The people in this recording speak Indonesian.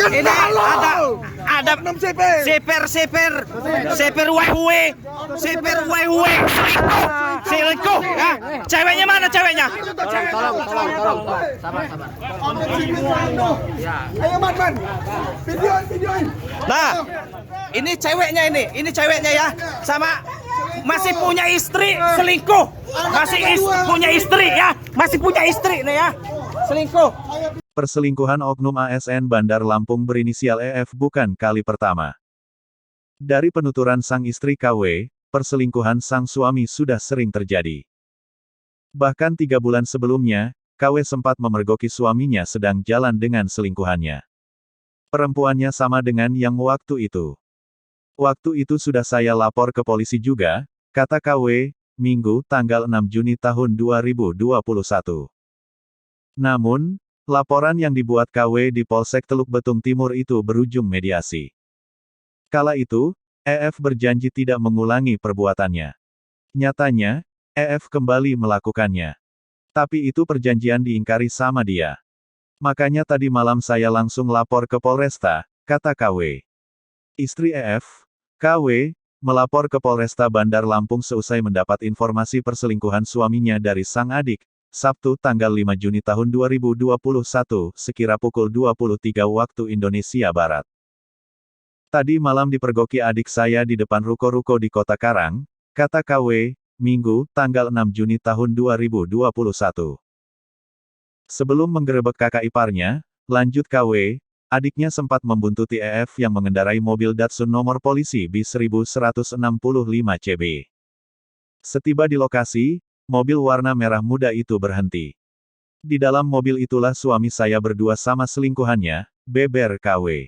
Ini ada seper wahue, selingkuh, ya. Ceweknya mana ceweknya? Tolong. Sabar. Ayo man. Videoin. Nah, ini ceweknya ya, sama masih punya istri selingkuh, punya istri nih ya, selingkuh. Perselingkuhan oknum ASN Bandar Lampung berinisial EF bukan kali pertama. Dari penuturan sang istri KW, perselingkuhan sang suami sudah sering terjadi. Bahkan 3 bulan sebelumnya, KW sempat memergoki suaminya sedang jalan dengan selingkuhannya. Perempuannya sama dengan yang waktu itu. Waktu itu sudah saya lapor ke polisi juga, kata KW, Minggu tanggal 6 Juni tahun 2021. Namun, laporan yang dibuat KW di Polsek Teluk Betung Timur itu berujung mediasi. Kala itu, EF berjanji tidak mengulangi perbuatannya. Nyatanya, EF kembali melakukannya. Tapi itu perjanjian diingkari sama dia. Makanya tadi malam saya langsung lapor ke Polresta, kata KW. Istri EF, KW, melapor ke Polresta Bandar Lampung seusai mendapat informasi perselingkuhan suaminya dari sang adik, Sabtu tanggal 5 Juni tahun 2021, sekira pukul 23 waktu Indonesia Barat. Tadi malam dipergoki adik saya di depan ruko-ruko di Kota Karang, kata KW, Minggu, tanggal 6 Juni tahun 2021. Sebelum menggerebek kakak iparnya, lanjut KW, adiknya sempat membuntuti EF yang mengendarai mobil Datsun nomor polisi B1165 CB. Setiba di lokasi, mobil warna merah muda itu berhenti. Di dalam mobil itulah suami saya berdua sama selingkuhannya, beber KW.